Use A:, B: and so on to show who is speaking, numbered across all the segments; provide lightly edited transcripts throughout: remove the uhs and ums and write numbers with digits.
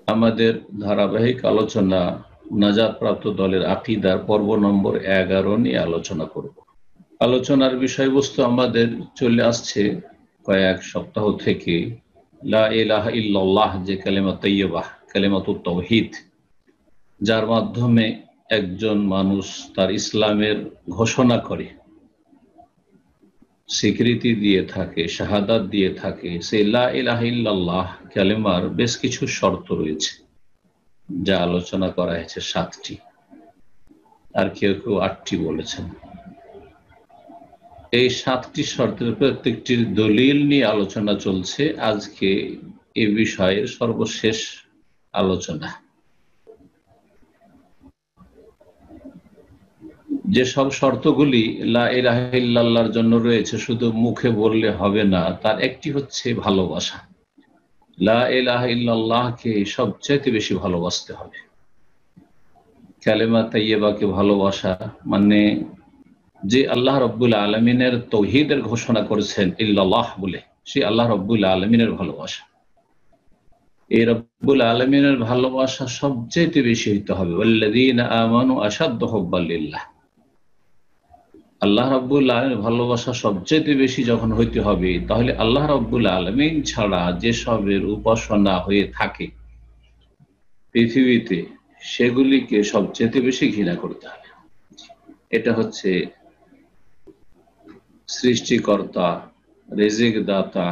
A: আমাদের ধারাবাহিক আলোচনা নাজাতপ্রাপ্ত দলের আকীদার পর্ব নম্বর 11 নিয়ে আলোচনা করব। আলোচনার বিষয়বস্তু আমাদের চলে আসছে কয়েক সপ্তাহ থেকে লা ইলাহা ইল্লাল্লাহ, যে কালিমা তাইয়্যিবাহ, কালিমাতুত তাওহীদ, যার মাধ্যমে একজন মানুষ তার ইসলামের ঘোষণা করে, স্বীকৃতি দিয়ে থাকে, শাহাদাত দিয়ে থাকে। সেই লা ইলাহা ইল্লাল্লাহ কালিমার বেশ কিছু শর্ত রয়েছে, যা আলোচনা করা হয়েছে 7টি, আর কেউ কেউ 8টি বলেছেন। এই 7টি শর্তের প্রত্যেকটির দলিল নিয়ে আলোচনা চলছে। আজকে এ বিষয়ের সর্বশেষ আলোচনা। যেসব শর্তগুলি লা ইলাহা ইল্লাল্লাহর জন্য রয়েছে, শুধু মুখে বললে হবে না, তার একটি হচ্ছে ভালোবাসা। লা ইলাহা ইল্লাল্লাহকে সবচেয়ে বেশি ভালোবাসতে হবে। কালেমা তাইয়্যিবাকে ভালোবাসা মানে যে আল্লাহ রাব্বুল আলামিনের তাওহীদের ঘোষণা করেছেন ইল্লাল্লাহ বলে, সেই আল্লাহ রাব্বুল আলামিনের ভালোবাসা। এই রাব্বুল আলামিনের ভালোবাসা সবচেয়ে বেশি হইতে হবে। ওয়াল্লাযীনা আমানু আশাদ্দু হুব্বাল লিল্লাহ। আল্লাহ রাব্বুল আলামিনের ভালোবাসা সবচেয়ে বেশি যখন হইতে হবে, তাহলে আল্লাহ রাব্বুল আলামিন ছাড়া যেসবের উপাসনা হয়ে থাকে পৃথিবীতে, সেগুলিকে সবচেয়ে বেশি ঘৃণা করতে হবে। এটা হচ্ছে সৃষ্টিকর্তা, রিজিক দাতা,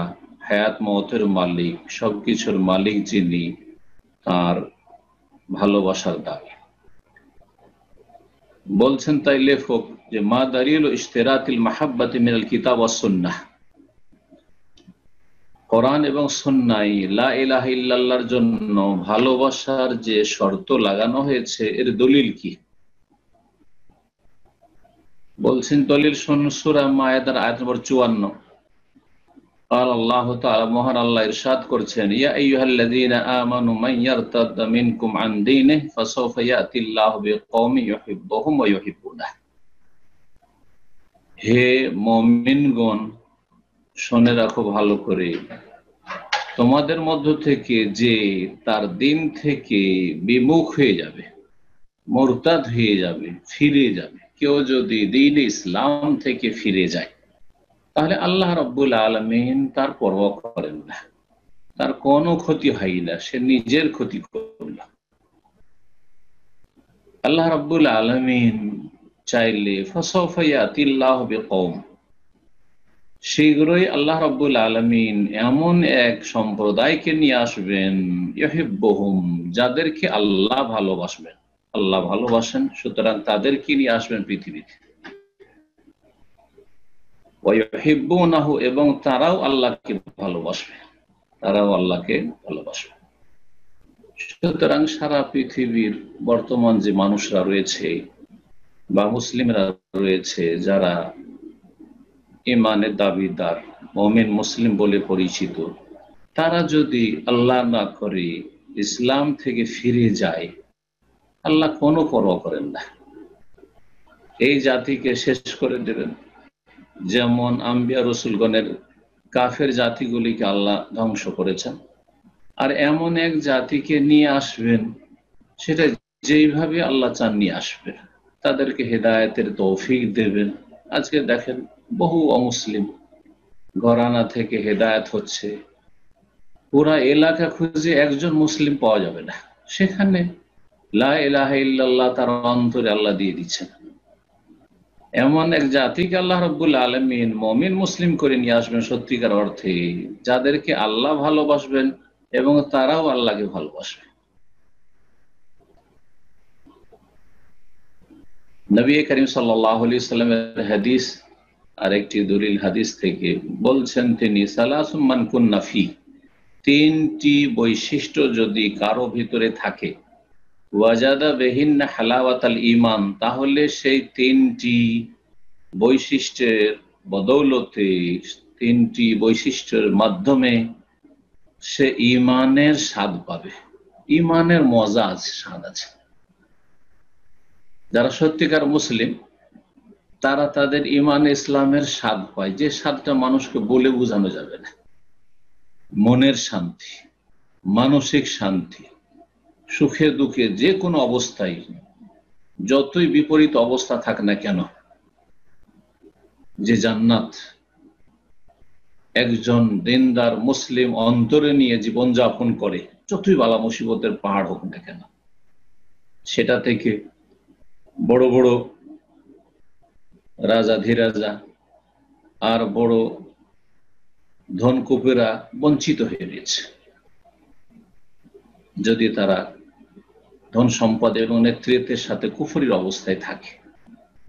A: হায়াত মওতের মালিক, সবকিছুর মালিক যিনি, তার ভালোবাসার দাবি। বলছেন তাই লেখক যে মা দালিলু ইশতিরাতিল মাহাব্বাতি মিনাল কিতাব ওয়াস সুন্নাহ, কোরআন এবং সুন্নাহয় লা ইলাহা ইল্লাল্লাহর জন্য ভালোবাসার যে শর্ত লাগানো হয়েছে, এর দলিল কি? বলছেন দলিল সূরা মায়েদার আয়াত নম্বর 54। আল্লাহ তাআলা, মহান আল্লাহ ইরশাদ করছেন, ইয়া আইয়ুহাল্লাযীনা আমানু মান ইয়ারতাদ্দা মিনকুম আন দীনিহি ফাসাউফা ইয়াতিল্লাহু বিকওমিন ইউহিব্বুহুম ওয়া ইউহিব্বুনাহু। হে মুমিনগণ, শুনে রাখো ভালো করে, তোমাদের মধ্য থেকে যে তার দিন থেকে বিমুখ হয়ে যাবে, মুরতাদ হয়ে যাবে, ফিরে যাবে, কেউ যদি দ্বীন ইসলাম থেকে ফিরে যায়, তাহলে আল্লাহ রাব্বুল আলামিন তার পরোয়া করেন না, তার কোনো ক্ষতি হয় না, সে নিজের ক্ষতি করল। আল্লাহ রাব্বুল আলামিন চাইলে ফাসাউফা ইয়াতিল্লাহু বিকওম, শীঘ্রই আল্লাহ রাব্বুল আলামিন এমন এক সম্প্রদায়কে নিয়ে আসবেন, ইউহিব্বুহুম, যাদেরকে আল্লাহ ভালোবাসবেন। আল্লাহ ভালোবাসেন, সুতরাং তাদেরকে নিয়ে আসবেন পৃথিবীতে। ওয়া ইউহিব্বুনাহু, এবং তারাও আল্লাহকে ভালোবাসবে, তারাও আল্লাহকে ভালোবাসবে। সুতরাং সারা পৃথিবীর বর্তমান যে মানুষরা রয়েছে বা মুসলিমরা রয়েছে, যারা ঈমানের দাবিদার, মুমিন মুসলিম বলে পরিচিত, তারা যদি আল্লাহ না করে ইসলাম থেকে ফিরে যায়, আল্লাহ কোনো পরোয়া করেন না, এই জাতিকে শেষ করে দেবেন। যেমন আম্বিয়া রসুলগণের কাফের জাতিগুলিকে আল্লাহ ধ্বংস করেছেন, আর এমন এক জাতিকে নিয়ে আসবেন, সেটা যেইভাবে আল্লাহ চান নিয়ে আসবেন, তাদেরকে হেদায়েতের তৌফিক দেবেন। আজকে দেখেন, বহু অমুসলিম ঘরানা থেকে হেদায়েত হচ্ছে, পুরা এলাকা খুঁজে একজন মুসলিম পাওয়া যাবে না, সেখানে লা ইলাহা ইল্লাল্লাহ তার অন্তরে আল্লাহ দিয়ে দিচ্ছেন। এমন এক জাতিকে আল্লাহ রাব্বুল আলামিন মুমিন মুসলিম করে নিয়ে আসবেন সত্যিকার অর্থে, যাদেরকে আল্লাহ ভালোবাসবেন এবং তারাও আল্লাহকে ভালোবাসবে। নবী করিম সাল্লাল্লাহু আলাইহি সাল্লামের হাদিস, আরেকটি দলিল হাদিস থেকে বলছেন তিনি, সালাসুম মান কুন্না ফি, 3টি বৈশিষ্ট্য যদি কারো ভিতরে থাকে, ওয়াজাদা বিহিন্না হালাওয়াতাল ঈমান, তাহলে সেই 3টি বৈশিষ্ট্যের বদৌলতে, 3টি বৈশিষ্ট্যের মাধ্যমে সে ঈমানের স্বাদ পাবে, ঈমানের মজা আছে, স্বাদ আছে। যারা সত্যিকার মুসলিম, তারা তাদের ঈমান ইসলামের স্বাদ পায়, যে স্বাদটা মানুষকে বলে বোঝানো যাবে না। মনের শান্তি, মানসিক শান্তি, সুখে দুঃখে যে কোনো অবস্থায়, যতই বিপরীত অবস্থা থাক না কেন, যে জান্নাত একজন দিনদার মুসলিম অন্তরে নিয়ে জীবনযাপন করে, যতই বালা মুসিবতের পাহাড় হোক না কেন, সেটা থেকে বড় বড় রাজা ধীরাজা আর বড় ধনকুবেরা বঞ্চিত হয়ে গেছে, যদি তারা ধন সম্পদ এবং নেতৃত্বের সাথে কুফরির অবস্থায় থাকে,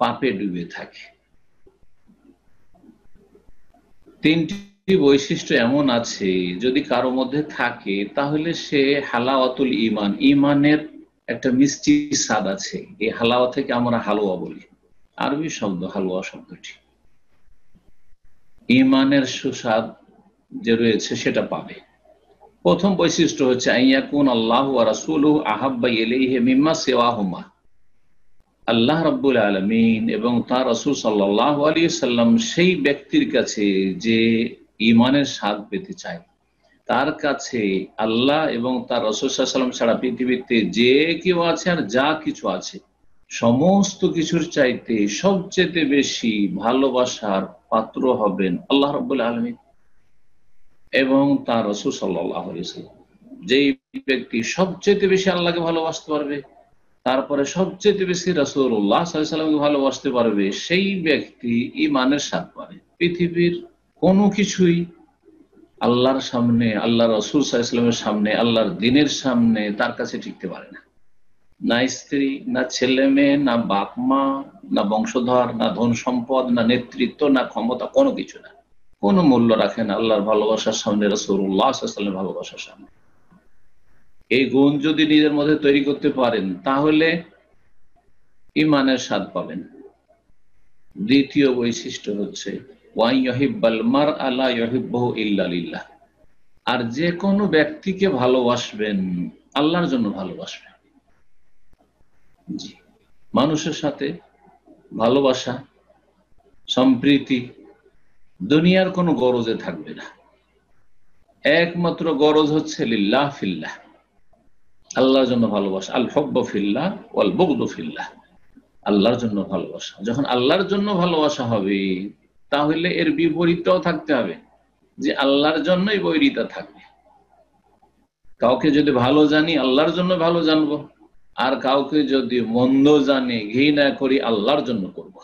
A: পাপে ডুবে থাকে। তিনটি বৈশিষ্ট্য এমন আছে, যদি কারো মধ্যে থাকে তাহলে সে হালাওয়াতুল ঈমান, ঈমানের একটা মিষ্টি স্বাদ আছে। এই হালাওয়া থেকে আমরা হালুয়া বলি, আরবি শব্দ হালুয়া শব্দটি। ঈমানের সুস্বাদ যে রয়েছে সেটা পাবে। প্রথম বৈশিষ্ট্য হচ্ছে আইয়াকুন আল্লাহু ওয়া রাসূলুহু আহাব্বা ইলাইহি মিম্মা সিওয়াহুমা, আল্লাহ রাব্বুল আলামিন এবং তার রাসূল সাল্লাল্লাহু আলাইহি সাল্লাম সেই ব্যক্তির কাছে যে ঈমানের স্বাদ পেতে চায়, তার কাছে আল্লাহ এবং তার রাসূল সাল্লাল্লাহু আলাইহি সাল্লাম ছাড়া পৃথিবীতে যে কেউ আছে আর যা কিছু আছে সমস্ত কিছুর চাইতে সবচেয়ে বেশি ভালোবাসার পাত্র হবেন আল্লাহ রাব্বুল আলামিন এবং তার রাসূল সাল্লাল্লাহু আলাইহি সাল্লাম। যেই ব্যক্তি সবচেয়ে বেশি আল্লাহকে ভালোবাসতে পারবে, তারপরে সবচেয়ে বেশি রাসূলুল্লাহ সাল্লাল্লাহু আলাইহি সাল্লামকে ভালোবাসতে পারবে, সেই ব্যক্তি ঈমানের স্বাদ পাবে। পৃথিবীর কোনো কিছুই আল্লাহর সামনে, আল্লাহ রাসূল সাল্লাল্লাহু আলাইহি সাল্লামের সামনে, আল্লাহর দ্বীনের সামনে তার কাছে টিকতে পারে না। না স্ত্রী, না ছেলে মেয়ে, না বাপ মা, না বংশধর, না ধন সম্পদ, না নেতৃত্ব, না ক্ষমতা, কোনো কিছু না, কোনো মূল্য রাখে না আল্লাহর ভালোবাসার সামনে, রাসূলুল্লাহ সাল্লাল্লাহু আলাইহি সাল্লামের ভালোবাসার সামনে। এই গুণ যদি নিজের মধ্যে তৈরি করতে পারেন তাহলে ঈমানের স্বাদ পাবেন। দ্বিতীয় বৈশিষ্ট্য হচ্ছে ওয়া ইউহিব্বাল মারআ লা ইউহিব্বুহু ইল্লা লিল্লাহ, আর যে কোনো ব্যক্তিকে ভালোবাসবেন আল্লাহর জন্য ভালোবাসবেন। জি, মানুষের সাথে ভালোবাসা, সম্প্রীতি দুনিয়ার কোনো গরজে থাকবে না। একমাত্র গরজ হচ্ছে লিল্লাহ ফিল্লাহ, আল্লাহর জন্য ভালোবাসা। আল হুব্বু ফিল্লাহ ওয়াল বুগদু ফিল্লাহ, আল্লাহর জন্য ভালোবাসা। যখন আল্লাহর জন্য ভালোবাসা হবে তাহলে এর বিপরীতটাও থাকতে হবে, যে আল্লাহর জন্যই বৈরিতা থাকবে। কাউকে যদি ভালো জানি আল্লাহর জন্য ভালো জানবো, আর কাউকে যদি মন্দ জানি ঘৃণা করি আল্লাহর জন্য করব।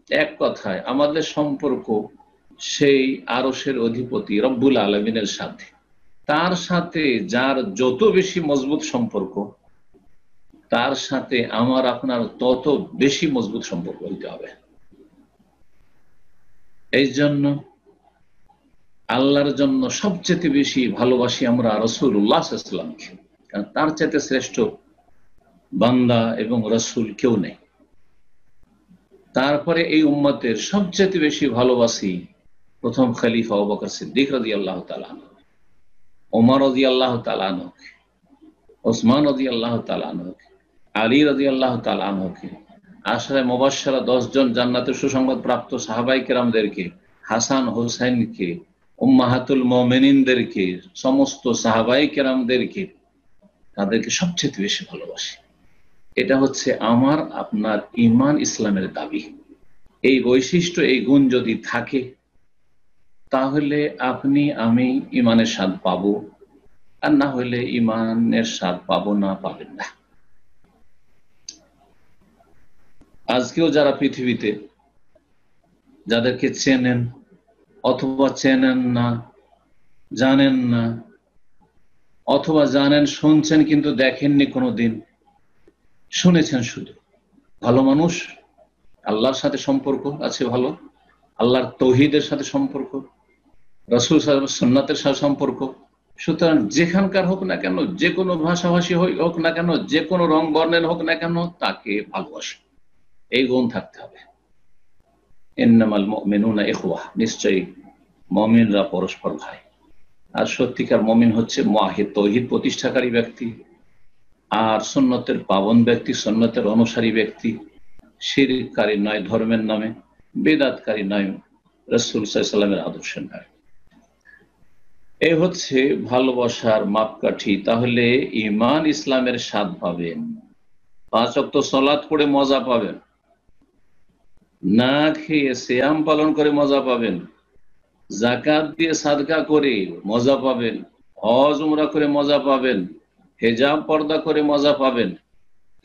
A: এক কথায় আমাদের সম্পর্ক সেই আরশের অধিপতি রব্বুল আলামিনের সাথে, তার সাথে যার যত বেশি মজবুত সম্পর্ক, তার সাথে আমার আপনার তত বেশি মজবুত সম্পর্ক হইতে হবে। এই জন্য আল্লাহর জন্য সবচেয়ে বেশি ভালোবাসি আমরা রাসূলুল্লাহ সাল্লাল্লাহু আলাইহি ওয়াসাল্লামকে, কারণ তার চাইতে শ্রেষ্ঠ বান্দা এবং রাসূল কেউ নেই। তারপরে এই উম্মতের সবচেয়ে বেশি ভালোবাসি প্রথম খলিফা আবু বকর সিদ্দিক রাদিয়াল্লাহু তাআলা আনহু, ওমর রাদিয়াল্লাহু তাআলা আনহু, ওসমান রাদিয়াল্লাহু তাআলা আনহু, আলী রাদিয়াল্লাহু তাআলা আনহুকে, আশরায়ে মুবাশশারা 10 জন জান্নাতের সুসংবাদ প্রাপ্ত সাহাবায়ে কেরামদেরকে, হাসান হোসেনকে, উম্মাহাতুল মুমিনিনদেরকে, সমস্ত সাহাবায়ে কেরামদেরকে, তাদেরকে সবচেয়ে বেশি ভালোবাসি। এটা হচ্ছে আমার আপনার ঈমান, ইসলামের দাবি। এই বৈশিষ্ট্য, এই গুণ যদি থাকে তাহলে আপনি আমি ঈমানের স্বাদ পাবো, আর না হলে ঈমানের স্বাদ পাবো না, পাবেন না। আজকেও যারা পৃথিবীতে, যাদেরকে চেনেন অথবা চেনেন না, জানেন না, অথবা জানেন শুনছেন কিন্তু দেখেননি কোনোদিন, শুনেছেন শুধু, ভালো মানুষ, আল্লাহর সাথে সম্পর্ক আছে ভালো, আল্লাহর তৌহিদের সাথে সম্পর্ক, রাসূল সাল্লাল্লাহু আলাইহি ওয়াসাল্লামের সুন্নাতের সাথে সম্পর্ক। সুতরাং যেখানকার হোক না কেন, যে কোনো ভাষাভাষী হোক না কেন, যে কোনো রং বর্ণের হোক না কেন, তাকে ভালোবাসে। এই গুণ থাকতে হবে। ইন্নামাল মুমিনুনা ইখওয়া, নিশ্চয়ই মুমিনরা পরস্পর ভাই। আর সত্যিকার মুমিন হচ্ছে মুআহিদ, তৌহিদ প্রতিষ্ঠাকারী ব্যক্তি, আর সুন্নতের পাবন ব্যক্তি, সুন্নতের অনুসারী ব্যক্তি, শিরককারী নয় ধর্মের নামে, বেদাতকারী নয় রাসূল সাল্লাল্লাহু আলাইহি ওয়াসাল্লামের আদর্শের নামে। এই হচ্ছে ভালোবাসার মাপকাঠি। তাহলে ঈমান ইসলামের স্বাদ পাবেন, 5 ওয়াক্ত সালাত পড়ে মজা পাবেন, না খেয়ে সিয়াম পালন করে মজা পাবেন, যাকাত দিয়ে সাদকা করে মজা পাবেন, হজ উমরা করে মজা পাবেন, হেজাব পর্দা করে মজা পাবেন।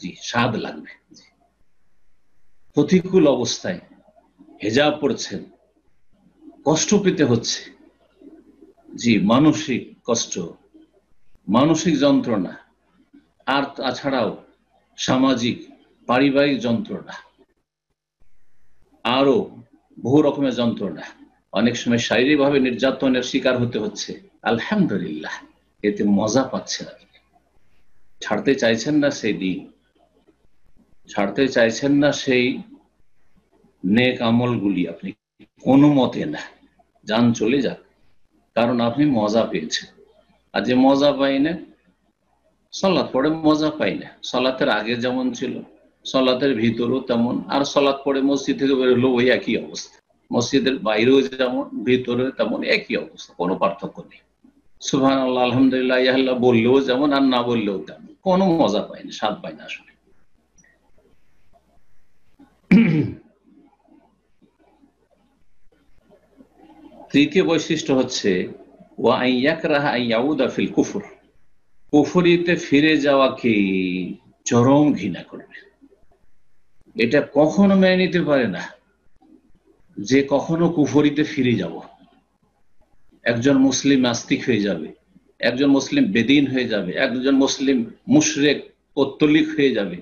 A: জি, স্বাদ লাগবে। প্রতিকূল অবস্থায় হেজাব পড়ছেন, কষ্ট পেতে হচ্ছে, জি, মানসিক কষ্ট, মানসিক যন্ত্রণা, আর তাছাড়াও সামাজিক পারিবারিক যন্ত্রণা, আরো বহু রকমের যন্ত্রণা, অনেক সময় শারীরিকভাবে নির্যাতনের শিকার হতে হচ্ছে। আলহামদুলিল্লাহ, এতে মজা পাচ্ছেন আপনি। ছাড়তে চাইছেন না সেই দিন, ছাড়তে চাইছেন না সেই নেক আমলগুলি, আপনি কোনো মতে না, যান চলে যাক, কারণ আপনি মজা পেয়েছেন। আর যে মজা পাই না, সলাৎ পড়ে মজা পাই না, সলাতের আগে যেমন ছিল সলাতের ভিতরেও তেমন, আর সলাৎ পড়ে মসজিদ থেকে বেরোলো ওই একই অবস্থা, মসজিদের বাইরেও যেমন ভিতরে তেমন একই অবস্থা, কোনো পার্থক্য নেই। সুবহানাল্লাহ, আলহামদুলিল্লাহ, ইয়া আল্লাহ বললেও যেমন আর না বললেও তেমন, কোনো মজা পাই না, স্বাদ পাই না আসলে। তৃতীয় বৈশিষ্ট্য হচ্ছে ওয়া আন ইয়াকরাহা আন ইয়াউদা ফিল কুফর, কুফরিতে ফিরে যাওয়াকে চরম ঘৃণা করবে। এটা কখনো মেনে নিতে পারে না যে কখনো কুফরিতে ফিরে যাব। একজন মুসলিম নাস্তিক হয়ে যাবে, একজন মুসলিম বেদিন হয়ে যাবে, একজন মুসলিম মুশরিক পৌত্তলিক হয়ে যাবে,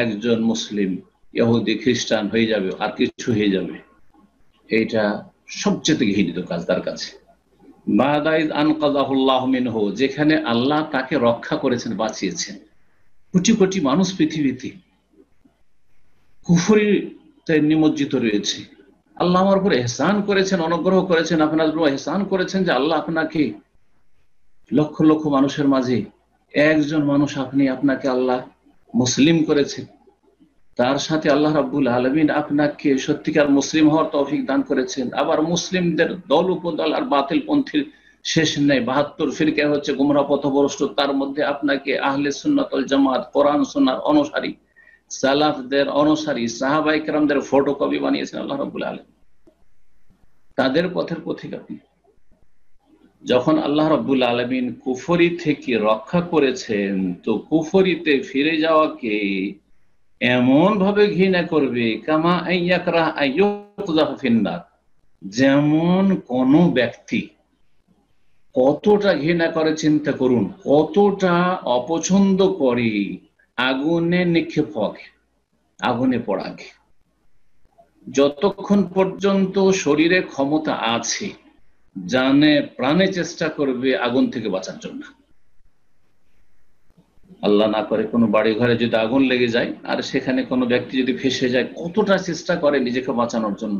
A: একজন মুসলিম ইহুদি খ্রিস্টান হয়ে যাবে, আর কিছু হয়ে যাবে। এটা সবচেয়ে ঘৃণিত কাজ তার কাছে। বাদাইদ আনকাযাহুল্লাহু মিনহু, যেখানে আল্লাহ তাকে রক্ষা করেছেন, বাঁচিয়েছেন। কোটি কোটি মানুষ পৃথিবীতে কুফরিতে নিমজ্জিত রয়েছে। আল্লাহ আমার উপর এহসান করেছেন, অনুগ্রহ করেছেন, আপনার উপর এহসান করেছেন যে আল্লাহ আপনাকে লক্ষ লক্ষ মানুষের মাঝে একজন মানুষ আপনাকে আল্লাহ মুসলিম করেছেন। তার সাথে আল্লাহ রাব্বুল আলামিন আপনাকে সত্যিকার মুসলিম হওয়ার তৌফিক দান করেছেন। আবার মুসলিমদের দল উপদল আর বাতিল পন্থীর শেষ নেই, 72 ফিরকা হচ্ছে গুমরাহ পথভ্রষ্ট, তার মধ্যে আপনাকে আহলে সুন্নাত ওয়াল জামাত, কোরআন সুন্নাহর অনুসারী, সালাফদের অনুসারী, সাহাবায়ে কেরামদের ফটোকপি বানিয়েছেন আল্লাহ রাব্বুল আলামিন। তাদের পথের পথিক আপনি। যখন আল্লাহ রাব্বুল আলামিন কুফরি থেকে রক্ষা করেছেন, তো কুফরিতে ফিরে যাওয়াকে এমন ভাবে ঘৃণা করবে, কামা আইয়াকরাহ আইয়ুকযাফা ফিন্নার, যেমন কোন ব্যক্তি কতটা ঘৃণা করে চিন্তা করুন, কতটা অপছন্দ করে আগুনে নিক্ষেপ হওয়াকে, আগুনে পড়াকে। যতক্ষণ পর্যন্ত শরীরে ক্ষমতা আছে, জানে প্রাণে চেষ্টা করবে আগুন থেকে বাঁচার জন্য। আল্লাহ না করে কোনো বাড়ি ঘরে যদি আগুন লেগে যায় আর সেখানে কোনো ব্যক্তি যদি ফেঁসে যায়, কতটা চেষ্টা করে নিজেকে বাঁচানোর জন্য।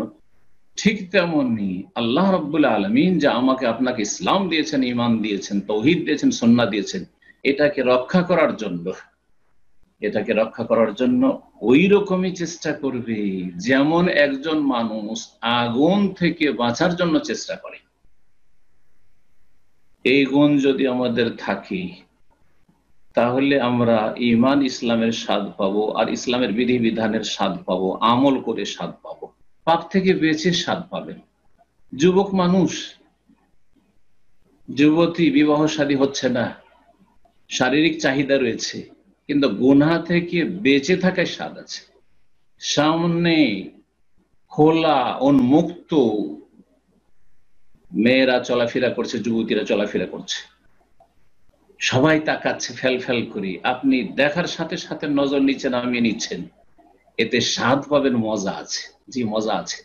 A: ঠিক তেমনি আল্লাহ রাব্বুল আলামিন যে আমাকে আপনাকে ইসলাম দিয়েছেন, ঈমান দিয়েছেন, তাওহীদ দিয়েছেন, সুন্নাহ দিয়েছেন, এটাকে রক্ষা করার জন্য, এটাকে রক্ষা করার জন্য ওই রকমই চেষ্টা করবে যেমন একজন মানুষ আগুন থেকে বাঁচার জন্য চেষ্টা করে। এই গুণ যদি আমাদের থাকে, তাহলে আমরা ঈমান ইসলামের স্বাদ পাবো, আর ইসলামের বিধিবিধানের স্বাদ পাবো, আমল করে স্বাদ পাবো, পাপ থেকে বেঁচে স্বাদ পাবেন। যুবক মানুষ, যুবতী বিবাহ শাদী হচ্ছে না, শারীরিক চাহিদা রয়েছে, কিন্তু গুনাহ থেকে বেঁচে থাকার স্বাদ আছে। সামনে খোলা উন্মুক্ত মেয়েরা চলাফেরা করছে, যুবতীরা চলাফেরা করছে, সবাই তাকাচ্ছে ফেল ফেল করে, আপনি দেখার সাথে সাথে নজর নিচ্ছেন, নামিয়ে নিচ্ছেন, এতে স্বাদ পাবেন, মজা আছে। জি, মজা আছে,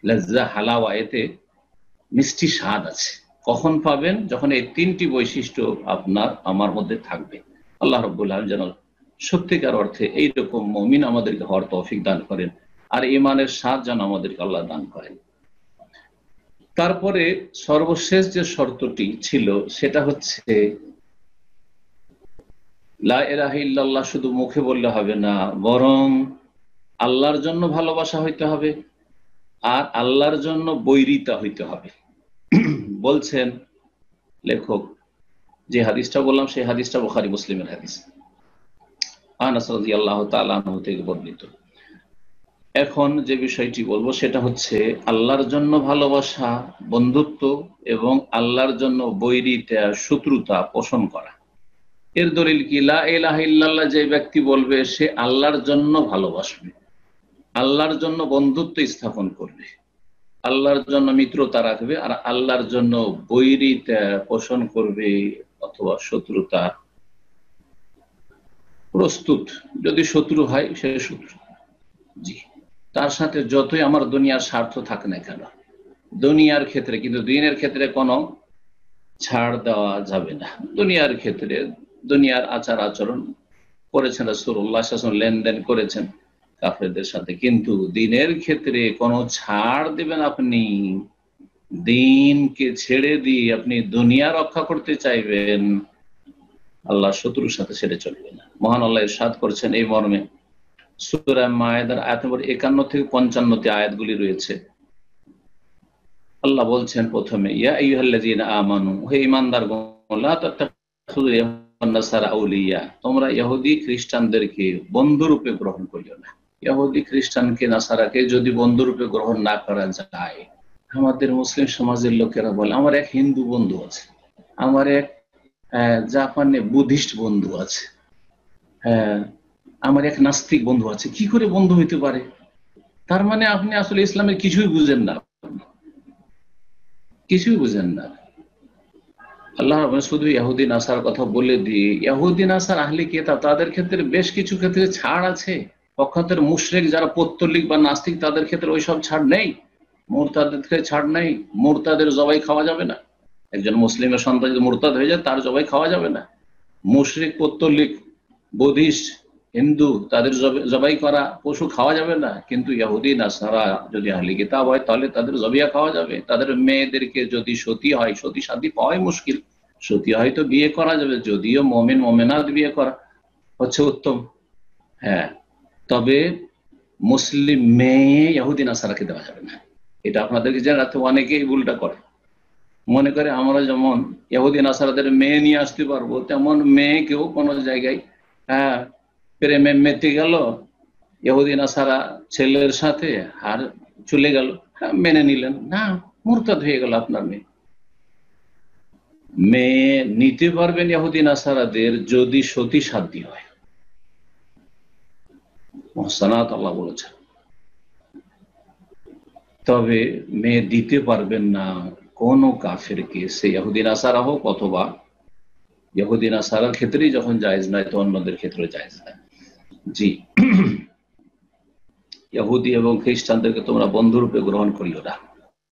A: লজ্জা হালাওয়া, এতে মিষ্টি স্বাদ আছে। কখন পাবেন? যখন এই তিনটি বৈশিষ্ট্য আপনার আমার মধ্যে থাকবে। আল্লাহ রাব্বুল আলামিন যেন সত্যিকার অর্থে এইরকম মুমিন আমাদেরকে হওয়ার তৌফিক দান করেন, আর ঈমানের স্বাদ যেন আমাদেরকে আল্লাহ দান করেন। তারপরে সর্বশেষ যে শর্তটি ছিল সেটা হচ্ছে লা ইলাহা ইল্লাল্লাহ শুধু মুখে বললে হবে না, বরং আল্লাহর জন্য ভালোবাসা হইতে হবে, আর আল্লাহর জন্য বৈরিতা হইতে হবে। বলছেন লেখক যে হাদিসটা বললাম সেই হাদিসটা বুখারী মুসলিমের হাদিস, আনাস রাদিয়াল্লাহু তাআলা আনহু থেকে বর্ণিত। এখন যে বিষয়টি বলবো সেটা হচ্ছে আল্লাহর জন্য ভালোবাসা, বন্ধুত্ব এবং আল্লাহর জন্য বৈরিতা, শত্রুতা পোষণ করা। এর দলিল কি? লা ইলাহা ইল্লাল্লাহ যে ব্যক্তি বলবে সে আল্লাহর জন্য ভালোবাসবে, আল্লাহর জন্য বন্ধুত্ব স্থাপন করবে, আল্লাহর জন্য মিত্রতা রাখবে, আর আল্লাহর জন্য বৈরিতা পোষণ করবে অথবা শত্রুতা প্রস্তুত। যদি শত্রু হয় সে শত্রু, জি, তার সাথে যতই আমার দুনিয়ার স্বার্থ থাকে না কেন, দুনিয়ার ক্ষেত্রে, কিন্তু দিনের ক্ষেত্রে কোনো ছাড় দেওয়া যাবে না। দুনিয়ার ক্ষেত্রে দুনিয়ার আচার আচরণ করেছেন রাসূলুল্লাহ সাল্লাল্লাহু আলাইহি ওয়াসাল্লাম, লেনদেন করেছেন কাফেরদের সাথে, কিন্তু দিনের ক্ষেত্রে কোনো ছাড় দিবেন আপনি? দিনকে ছেড়ে দিয়ে আপনি দুনিয়া রক্ষা করতে চাইবেন, আল্লাহর শত্রুর সাথে সেটা চলবে না। মহান আল্লাহ ইরশাদ করেছেন এই মর্মে, সূরা মায়েদার আয়াত নম্বর 51 থেকে 55 আয়াতগুলি রয়েছে। আল্লাহ বলছেন প্রথমে, ইয়া আইয়ুহাল্লাযীনা আমানু, হে ঈমানদারগণ, লা তাত্তাখিযুল ইয়াহুদা নাসারা আউলিয়া, তোমরা ইহুদি খ্রিস্টানদেরকে বন্ধুরূপে গ্রহণ করিও না। ইহুদি খ্রিস্টানকে, নাসারাকে যদি বন্ধুরূপে গ্রহণ না করা যায়, আমাদের মুসলিম সমাজের লোকেরা বলে আমার এক হিন্দু বন্ধু আছে, আমার এক জাপানে বুদ্ধিস্ট বন্ধু আছে, আমার এক নাস্তিক বন্ধু আছে। কি করে বন্ধু হইতে পারে? তার মানে আপনি আসলে ইসলামের কিছুই বুঝেন না, কিছুই বুঝেন না। আল্লাহ শুধু ইহুদি নাসার কথা বলে দিয়ে, ইহুদি নাসার আহলে কিতাব তাদের ক্ষেত্রে বেশ কিছু ক্ষেত্রে ছাড় আছে। পক্ষান্তরে মুশরিক যারা পৌত্তলিক বা নাস্তিক তাদের ক্ষেত্রে ওইসব ছাড় নেই, মুরতাদের ক্ষেত্রে ছাড় নেই। মুরতাদের জবাই খাওয়া যাবে না, একজন মুসলিমের সন্তান যদি মুরতাদ হয়ে যায় তার জবাই খাওয়া যাবে না। মুশরিক, পৌত্তলিক, বুদ্ধিস্ট, হিন্দু তাদের জবাই করা পশু খাওয়া যাবে না, কিন্তু ইহুদি নাসারা যদি আহলে কিতাব হয় তাহলে তাদের জবিয়া খাওয়া যাবে। তাদের মেয়েদেরকে যদি সতী হয়, সতী সাথী পাওয়াই মুশকিল, সতী হয়তো বিয়ে করা যাবে, যদিও মুমিন মুমিনাত বিয়ে করা হচ্ছে উত্তম। হ্যাঁ, তবে মুসলিম মেয়ে ইহুদি নাসারাকে দেওয়া যাবে না। এটা আপনাদেরকে জেনে রাখতে, অনেকেই ভুলটা করে, মনে করে আমরা যেমন ইহুদি নাসারাদের মেয়ে নিয়ে আসতে পারবো, তেমন মেয়েকেও কোনো জায়গায় প্রেমে মেতে গেল ইহুদি নাসারা ছেলের সাথে, আর চলে গেল, মেনে নিলেন না, মুরতাদ হয়ে গেল আপনার মেয়ে। মেয়ে নিতে পারবেন ইহুদি নাসারাদের যদি সতী সাধ্য হয়, মুহসানাত আল্লাহ বলেছেন। তবে মেয়ে দিতে পারবেন না কোন কাফেরকে, সে ইহুদি নাসারা হোক অথবা ইহুদি নাসারার ক্ষেত্রেই যখন জায়েজ নয় তো অন্যদের ক্ষেত্রে জায়েজ নয়। জি, ইহুদি এবং খ্রিস্টানদেরকে তোমরা বন্ধুরূপে গ্রহণ করিও না,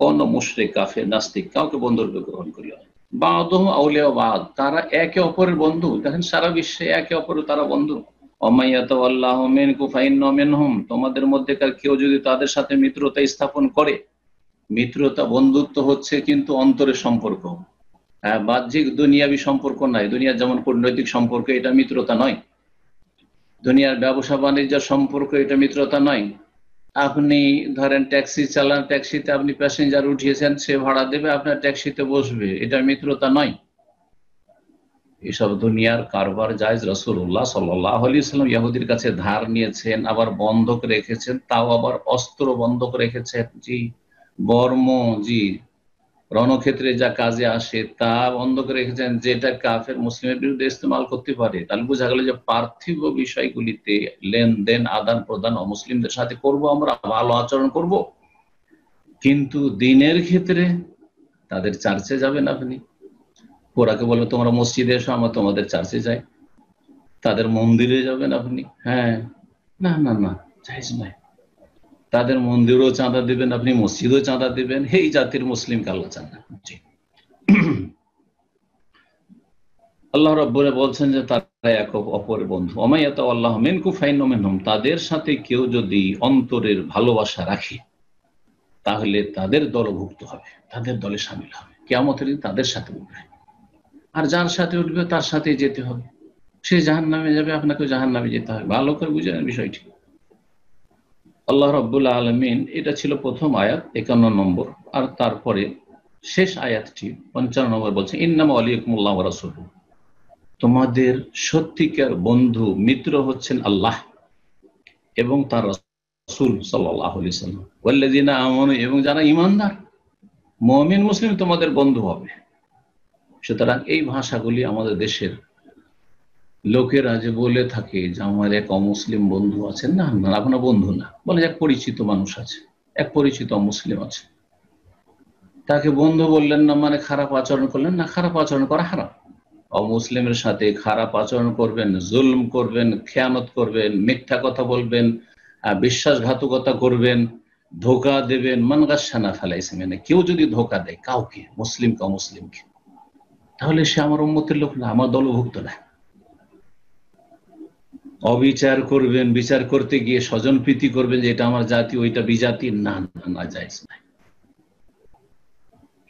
A: কোন মুশরিক, কাফের, নাস্তিক কাউকে বন্ধুরূপে গ্রহণ করিও না। বাদুহুম আউলিয়া বাদ, তারা একে অপরের বন্ধু। দেখেন সারা বিশ্বে একে অপরের তারা বন্ধু। ওমাইয়াতাওয়াল্লাহু মিনকুম ফাইন্নাহু মিনহুম, তোমাদের মধ্যেকার কেউ যদি তাদের সাথে মিত্রতা স্থাপন করে, মিত্রতা বন্ধুত্ব হচ্ছে কিন্তু অন্তরের সম্পর্ক, বাহ্যিক দুনিয়াবি সম্পর্ক নয়। দুনিয়ার যেমন কূটনৈতিক সম্পর্ক, এটা মিত্রতা নয়। দুনিয়ার ব্যবসা বাণিজ্যের সম্পর্ক, এটা মিত্রতা নয়। আপনি ধরেন ট্যাক্সি চালান, ট্যাক্সিতে আপনি প্যাসেঞ্জার উঠিয়েছেন, সে ভাড়া দেবে, আপনার ট্যাক্সিতে বসবে, এটা মিত্রতা নয়। এসব দুনিয়ার কারবার জায়েজ। রাসূলুল্লাহ সাল্লাল্লাহু আলাইহি ওয়াসাল্লাম ইহুদির কাছে ধার নিয়েছেন, আবার বন্ধক রেখেছেন, তাও আবার অস্ত্র বন্ধক রেখেছেন। জি, বর্ম, জি, রণক্ষেত্রে যা কাজে আসে তা বন্ধক রেখেছেন, যেটা কাফের মুসলিমের বিরুদ্ধে ইস্তেমাল করতে পারে। তাহলে বোঝা গেল যে পার্থিব বিষয়গুলিতে লেনদেন, আদান প্রদান অমুসলিমদের সাথে করব, আমরা ভালো আচরণ করব, কিন্তু দিনের ক্ষেত্রে তাদের চার্চে যাবেন আপনি। ওরাকে বলবে তোমরা মসজিদে এসো, আমরা তোমাদের চার্চে যাই। তাদের মন্দিরে যাবেন আপনি, হ্যাঁ, না না না, জায়েজ নয়। তাদের মন্দিরেও চাঁদা দিবেন আপনি, মসজিদেও চাঁদা দিবেন, এই জাতির মুসলিমকে আল্লাহ চান না। জি, আল্লাহ রাব্বুল বলছেন যে তারা এক অপরের বন্ধু। ওমাইয়াতাওয়াল্লাহু মিনকুম ফাইন্নাহু মিনহুম, তাদের সাথে কেউ যদি অন্তরের ভালোবাসা রাখে তাহলে তাদের দলভুক্ত হবে, তাদের দলে শামিল হবে, কিয়ামতের দিন তাদের সাথে উঠবে। আর যার সাথে উঠবে তার সাথে যেতে হবে। সে জাহান্নামে যাবে, আপনাকে জাহান্নামে যেতে হবে। ভালো করে বুঝেন বিষয়টি। আল্লাহ রাব্বুল আলামিন, এটা ছিল প্রথম আয়াত 51 নম্বর। আর তারপরে শেষ আয়াতটি 55 নম্বর বলছে, ইন্নামা ওয়ালিয়াকুমুল্লাহু ওয়া রাসূলুহু, তোমাদের সত্যিকার বন্ধু মিত্র হচ্ছেন আল্লাহ এবং তার রাসূল সাল্লাল্লাহু আলাইহি ওয়াসাল্লাম, ওয়াল্লাযিনা আমানু, এবং যারা ঈমানদার মুমিন মুসলিম তোমাদের বন্ধু হবে। সুতরাং এই ভাষাগুলি আমাদের দেশের লোকেরা যে বলে থাকে যে আমার এক অমুসলিম বন্ধু আছেন, না না, আপনার বন্ধু না, বলে এক পরিচিত মানুষ আছে, এক পরিচিত মুসলিম আছে, তাকে বন্ধু বললেন না মানে খারাপ আচরণ করলেন না, খারাপ আচরণ করা হারাম। অমুসলিমের সাথে খারাপ আচরণ করবেন, জুলম করবেন, খেয়ানত করবেন, মিথ্যা কথা বলবেন, বিশ্বাসঘাতকতা করবেন, ধোকা দেবেন, মান গাশশানা ফালাইসা মিন্না, কেউ যদি ধোকা দেয় কাউকে, মুসলিমকে অমুসলিমকে, তাহলে সে আমার উম্মতের লোক না, আমার দলভুক্ত না। অবিচার করবেন, বিচার করতে গিয়ে স্বজন প্রীতি করবেন যে এটা আমার জাতি ওইটা বিজাতি, না না না, জায়েজ নাই।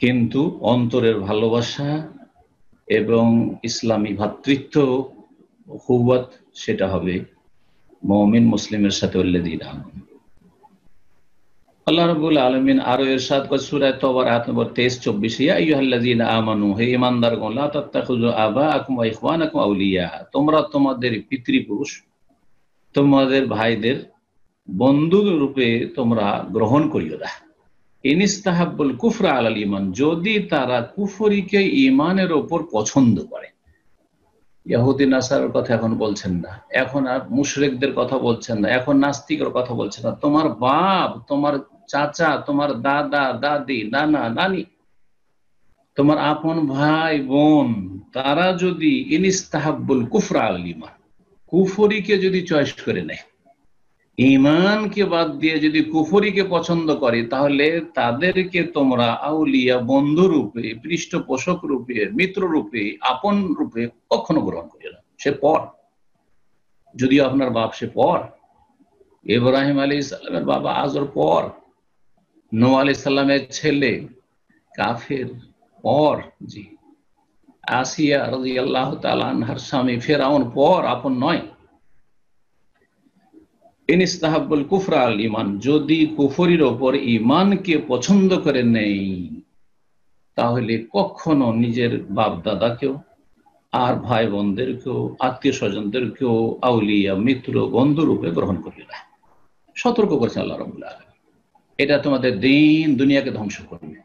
A: কিন্তু অন্তরের ভালোবাসা এবং ইসলামী ভ্রাতৃত্ব উখুওয়াত সেটা হবে মুমিন মুসলিমের সাথে। ওয়াল্লাযীনা আমানু, আল্লাহ রাব্বুল আলামিন আরো ইরশাদ করেন সূরা তওবার আয়াত নম্বর 23-24, ইয়া আইয়ুহাল্লাযীনা আমানু, হে ঈমানদারগণ, লা তাত্তাখিযু আবাআকুম ওয়া ইখওয়ানাকুম আউলিয়া, তোমরা তোমাদের পিতৃপুরুষ, তোমাদের ভাইদের বন্ধু রূপে তোমরা গ্রহণ করিও না। ইনিস্তাহাব্বুল কুফরা আলাল ঈমান, যদি তারা কুফরিকে ঈমানের উপর পছন্দ করে। ইহুদি নাসারার কথা এখন বলছেন না, এখন আর মুশরিকদের কথা বলছেন না, এখন নাস্তিকের কথা বলছেন না, তোমার বাপ, তোমার চাচা, তোমার দাদা দাদি, নানা নানি, তোমার আপন ভাই বোন, তারা যদি ইনিস্তাহাব্বুল কুফরা আলাল ঈমান, কুফরিকে যদি চয়েস করে নেয়, ঈমানকে বাদ দিয়ে যদি কুফরিকে পছন্দ করে, তাহলে তাদেরকে তোমরা আউলিয়া, বন্ধু রূপে, পৃষ্ঠপোষক রূপে, মিত্র রূপে, আপন রূপে কখনো গ্রহণ করিও না। সে পর, যদিও আপনার বাপ, সে পর। ইব্রাহিম আলাইহিস সালামের বাবা আজর পর, নূহ আলাইহিস সালামের ছেলে কাফের পর, জি, আসিয়া রাদিয়াল্লাহু তাআলা আনহার স্বামী ফিরআউন পর, আপন নয়। ইনিস্তাহাব্বুল কুফরা আল ঈমান, যদি কুফরির ওপর ঈমানকে পছন্দ করে নেই, তাহলে কখনো নিজের বাপ দাদাকেও আর ভাই বোনদেরকেও আত্মীয় স্বজনদেরকেও আউলিয়া, মিত্র, বন্ধু রূপে গ্রহণ করিও না। সতর্ক করেছেন আল্লাহ রাব্বুল আলামিন। এটা তোমাদের দিন দুনিয়াকে ধ্বংস করবে,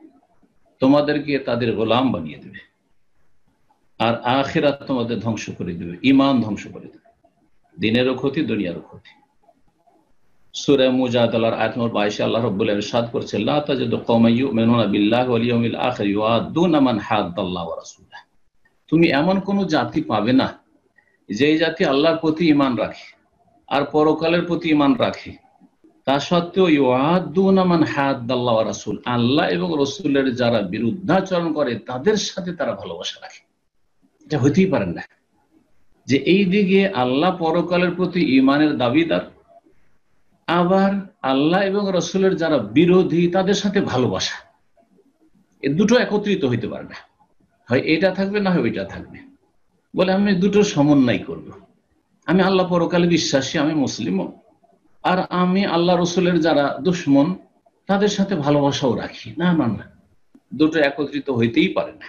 A: তোমাদেরকে তাদের গোলাম বানিয়ে দেবে, আর আখিরাত তোমাদের ধ্বংস করে দেবে, ঈমান ধ্বংস করে দেবে, দিনেরও ক্ষতি, দুনিয়ারও ক্ষতি। সূরা মুজাদালার আয়াত নম্বর 22 আল্লাহ রাব্বুল আলামিন ইরশাদ করেছেন, লা তাজিদু কওমান ইউমিনুনা বিল্লাহি ওয়াল ইয়াউমিল আখির ইউআদ্দুনা মান হাদ্দাল্লাহু ওয়া রাসূলুহু, তুমি এমন কোন জাতি পাবে না যেই জাতি আল্লাহর প্রতি ঈমান রাখে আর পরকালের প্রতি ঈমান রাখে, তা সত্ত্বেও ইউআদ্দুনা মান হাদ্দাল্লাহু ওয়া রাসূল, আল্লাহ এবং রাসূলের যারা বিরুদ্ধাচরণ করে তাদের সাথে তারা ভালোবাসা রাখে। এটা হতেই পারে না যে এই দিকে আল্লাহ পরকালের প্রতি ঈমানের দাবিদার, আবার আল্লাহ এবং রাসূলের যারা বিরোধী তাদের সাথে ভালোবাসা, এই দুটো একত্রিত হইতে পারে না। হয় এটা থাকবে, না হয় ওইটা থাকবে। বলে আমি দুটো সমন্বয় করব, আমি আল্লাহ পরকালে বিশ্বাসী, আমি মুসলিমও, আর আমি আল্লাহ রাসূলের যারা দুশমন তাদের সাথে ভালোবাসাও রাখি। না না না, দুটো একত্রিত হইতেই পারে না।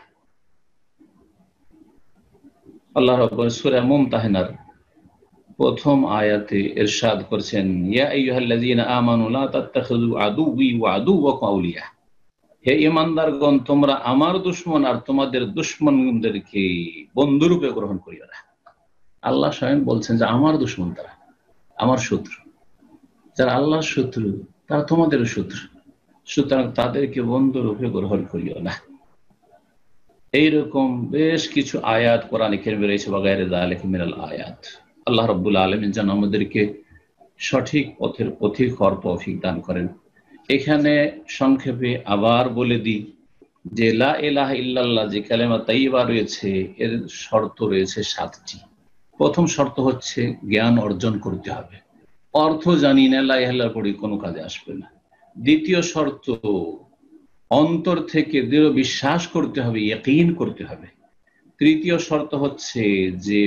A: আল্লাহ রাব্বুল সূরা মুমতাহিনার প্রথম আয়াতে ইরশাদ করেছেন, ইয়া আইয়ুহাল্লাযীনা আমানু লা তাত্তাখিযু আদুওয়ি ওয়া আদুওয়াকুম আউলিয়া, হে ঈমানদারগণ, তোমরা আমার দুশমন আর তোমাদের দুশমনদেরকে বন্ধুরূপে গ্রহণ করিও না। আল্লাহ স্বয়ং বলছেন যে আমার দুশমন তারা, আমার শত্রু, যারা আল্লাহর শত্রু তারা তোমাদেরও শত্রু, সুতরাং তাদেরকে বন্ধুরূপে গ্রহণ করিও না। এইরকম বেশ কিছু আয়াত কোরআনে কারিমে রয়েছে, বাগায়রে যালিকা মিনাল আয়াত। আল্লাহ রাব্বুল আলামিন যেন আমাদেরকে সঠিক পথের পথিক হওয়ার তৌফিক দান করেন। এখানে সংক্ষেপে আবার বলে দিই যে লা ইলাহা ইল্লাল্লাহ, যে কালেমা তাইয়্যিবা রয়েছে, এর শর্ত রয়েছে 7টি। প্রথম শর্ত হচ্ছে জ্ঞান অর্জন করতে হবে, অর্থ জানি না, লা ইলাহা ইল্লাল্লাহ পড়ি কোনো কাজে আসবে না। দ্বিতীয় শর্ত, অন্তর থেকে দৃঢ় বিশ্বাস করতে হবে, ইয়াকিন করতে হবে। তৃতীয় শর্ত হচ্ছে যে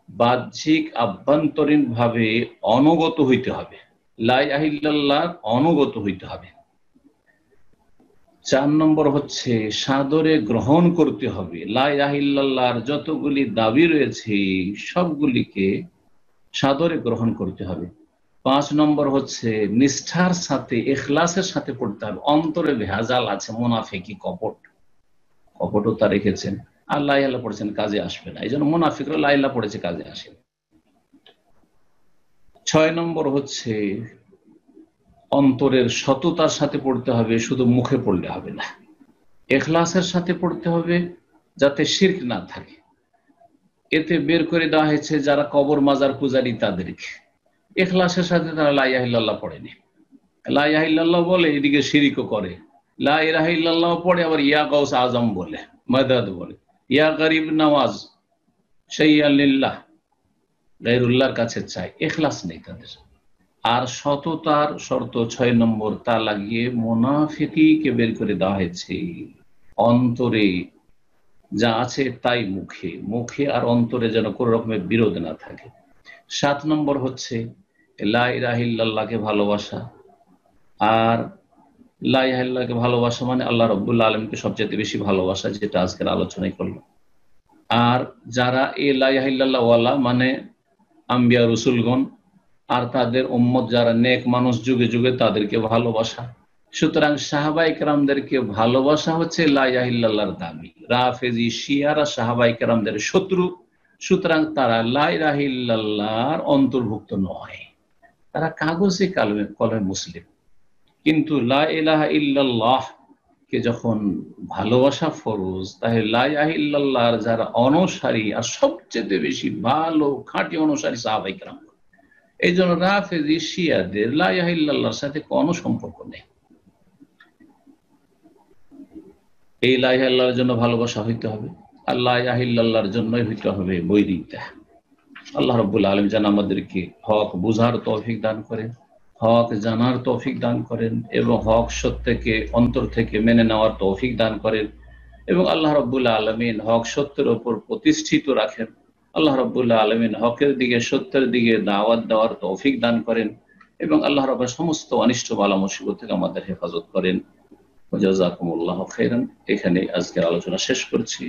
A: বাহ্যিক আভ্যন্তরীণ ভাবে অনুগত হইতে হবে, লা ইলাহা ইল্লাল্লাহ অনুগত হইতে হবে। 4 নম্বর হচ্ছে সাদরে গ্রহণ করতে হবে। লা ইলাহা ইল্লাল্লাহর যতগুলি দাবি রয়েছে সবগুলিকে সাদরে গ্রহণ করতে হবে। 5 নম্বর হচ্ছে নিষ্ঠার সাথে ইখলাসের সাথে পড়তে হবে। অন্তরে ভেজাল আছে, মুনাফিকি, কপটতা রেখেছেন, আর লা ইলাহা পড়েছেন, কাজে আসবে না, এই জন্য মুনাফিকরা লা ইলাহা পড়েছে, কাজে আসে। 6 নম্বর হচ্ছে অন্তরের সততার সাথে পড়তে হবে, শুধু মুখে পড়লে হবে না। ইখলাসের সাথে পড়তে হবে, যাতে শিরক না থাকে। এতে বের করে দেওয়া হয়েছে যারা কবর মাজার পূজারী তাদেরকে। ইখলাসের সাথে তারা লা ইলাহা ইল্লাল্লাহ পড়েনি, লা ইলাহা ইল্লাল্লাহ বলে এদিকে শিরিকও করে, লা ইলাহা ইল্লাল্লাহ পড়ে আবার ইয়া গাউস আজম বলে, মাদাদ বলে, ইয়া গরিব নওয়াজ, শাইয়ান লিল্লাহ, গায়রুল্লাহর কাছে চায়। ইখলাস নেই তাদের। আর সততার শর্ত 6 নম্বর, তা লাগিয়ে মুনাফিকীকে বের করে দেওয়া হয়েছে। অন্তরে যা আছে তাই মুখে আর অন্তরে যেন কোনো রকমের বিরোধ না থাকে। 7 নম্বর হচ্ছে লা ইলাহা ইল্লাল্লাহকে ভালোবাসা। আর লা ইলাহা ইল্লাল্লাহকে ভালোবাসা মানে আল্লাহ রাব্বুল আলামিনকে সবচেয়ে বেশি ভালোবাসা, যেটা আজকের আলোচনায় করলাম। আর যারা এই লা ইলাহা ইল্লাল্লাহ ওয়ালা মানে আম্বিয়া রসুলগণ আর তাদের উম্মত যারা নেক মানুষ, যুগে যুগে তাদেরকে ভালোবাসা। সুতরাং সাহাবায়ে কেরামদেরকে ভালোবাসা হচ্ছে লা ইলাহা ইল্লাল্লাহর দাবি। রাফেজি শিয়ারা সাহাবায়ে কেরামদের শত্রু, সুতরাং তারা লা ইলাহা ইল্লাল্লাহর অন্তর্ভুক্ত নয়, তারা কাগজে কলমে মুসলিম। কিন্তু লা ইলাহা ইল্লাল্লাহ কে যখন ভালোবাসা ফরজ, তাহলে লা ইলাহা ইল্লাল্লাহর যারা অনুসারী আর সবচেয়ে বেশি ভালো খাঁটি অনুসারী সাহাবায়ে কেরাম। এই জন্য রাফেজি শিয়াদের লা ইলাহা ইল্লাল্লাহর সাথে কোনো সম্পর্ক নেই। এই লা ইলাহা ইল্লাল্লাহর জন্য ভালোবাসা হইতে হবে, আর লা ইলাহা ইল্লাল্লাহর জন্যই হইতে হবে বৈরিতা। আল্লাহ রাব্বুল আলামিন যেন আমাদেরকে হক বুঝার তৌফিক দান করেন, হক জানার তৌফিক দান করেন, এবং হক সত্যকে অন্তর থেকে মেনে নেওয়ার তৌফিক দান করেন, এবং আল্লাহ রাব্বুল আলামিন হক সত্যের উপর প্রতিষ্ঠিত রাখেন। আল্লাহ রাব্বুল আলামিন হকের দিকে, সত্যের দিকে দাওয়াত দেওয়ার তৌফিক দান করেন, এবং আল্লাহ রাব্বুল সমস্ত অনিষ্ট বালা মুসিবত থেকে আমাদের হেফাজত করেন। জাযাকুমুল্লাহু খাইরান। এখানে আজকের আলোচনা শেষ করছি।